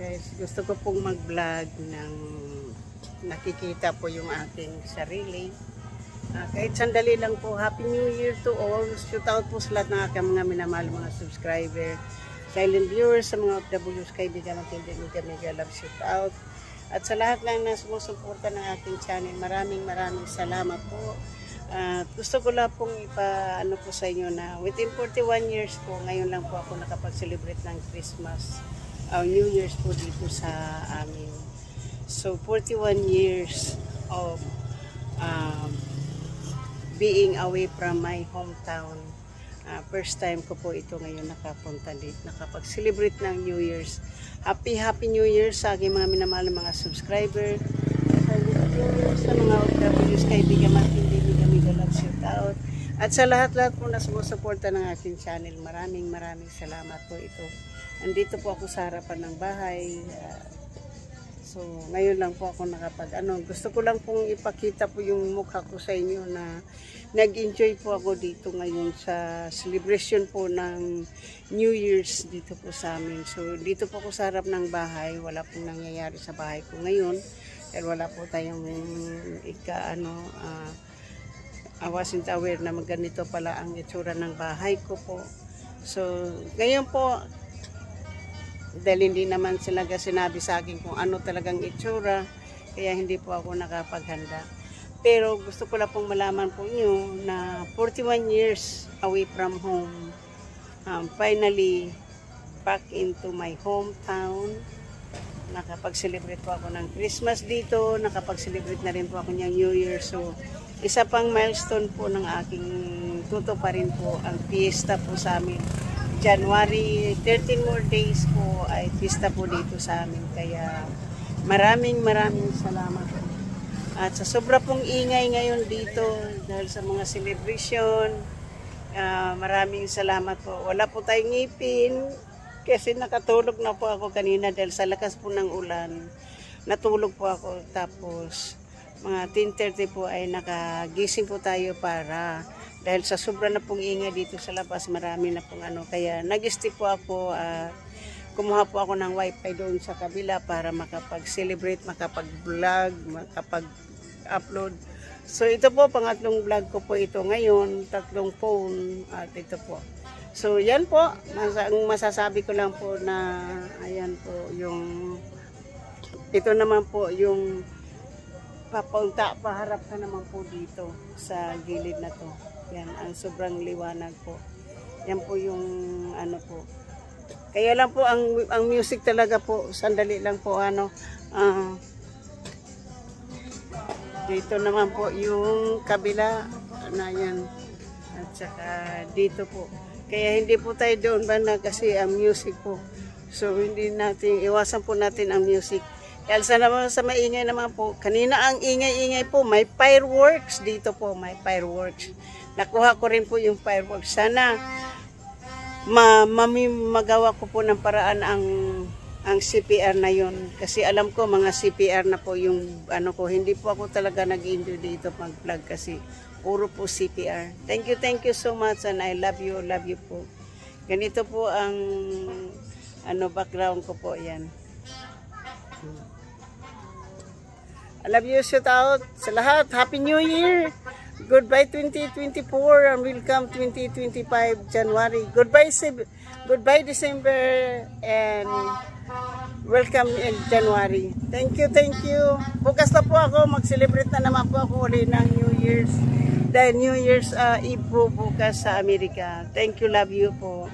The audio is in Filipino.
Guys, gusto ko pong mag-vlog ng nakikita po yung aking sarili. Kahit sandali lang po, Happy New Year to all. Shout out po sa lahat ng aking mga minamahal mga subscriber, silent viewers, sa mga OFWs, kaibigan natin din, mega love shout out. At sa lahat lang na sumusuporta ng aking channel, maraming salamat po. Gusto ko lang pong ipaano po sa inyo na within 41 years po, ngayon lang po ako nakapag-celebrate ng Christmas, New Year's po dito sa amin. So 41 years of being away from my hometown. First time ko po ito ngayon nakapunta dito, nakapag-celebrate ng New Year's. Happy New Year sa aking mga minamahal mga subscriber, sa mga OFWs, kaibigan natin din, mega love shout out. At sa lahat po na sumusuporta ng aking channel, maraming salamat po ito. Andito po ako sa harapan ng bahay. So, ngayon lang po ako gusto ko lang pong ipakita po yung mukha ko sa inyo na nag-enjoy po ako dito ngayon sa celebration po ng New Year's dito po sa amin. So, dito po ako sa harap ng bahay. Wala pong nangyayari sa bahay ko ngayon. Dahil wala po tayong I wasn't aware na ganito pala ang itsura ng bahay ko po. So, ngayon po, dahil hindi naman sila sinabi sa akin kung ano talagang itsura, kaya hindi po ako nakapaghanda. Pero gusto ko lang pong malaman po nyo na 41 years away from home, finally back into my hometown. Nakapag-celebrate po ako ng Christmas dito, nakapag-celebrate na rin po ako ng New Year. So, isa pang milestone po ng aking tuto pa rin po ang fiesta po sa amin. January, 13 more days po ay fiesta po dito sa amin. Kaya maraming salamat po. At sa sobra pong ingay ngayon dito dahil sa mga celebration, maraming salamat po. Wala po tayong ngipin kasi nakatulog na po ako kanina dahil sa lakas po ng ulan. Natulog po ako, tapos mga 10:30 po ay nakagising po tayo para dahil sa sobra na pong ingay dito sa labas, marami na pong kaya nag-stick po ako, kumuha po ako ng wifi doon sa kabila para makapag-celebrate, makapag-vlog, makapag-upload. So ito po, pangatlong vlog ko po ito ngayon, 3 phone, at ito po. So yan po, ang masasabi ko lang po na, ayan po, ito naman po yung paharap ka naman po dito sa gilid na to. Yan, ang sobrang liwanag po. Yan po yung po. Kaya lang po ang music talaga po, sandali lang po dito naman po yung kabila na yan. At saka dito po. Kaya hindi po tayo doon banda kasi ang music po. So hindi natin, iwasan po natin ang music. Kaya sa maingay naman po, kanina ang ingay-ingay po, may fireworks dito po, may fireworks. Nakuha ko rin po yung fireworks. Sana magawa ko po ng paraan ang CPR na yon. Kasi alam ko mga CPR na po yung ko. Hindi po ako talaga nag-enjoy dito mag-vlog kasi puro po CPR. Thank you so much and I love you po. Ganito po ang background ko po yan. I love you, shout out sa lahat. Happy New Year! Goodbye 2024 and welcome 2025 January. Goodbye December and welcome in January. Thank you. Bukas na po ako, mag-celebrate na naman po ako ulit ng New Year's. Dahil New Year's Eve po bukas sa Amerika. Thank you, love you po.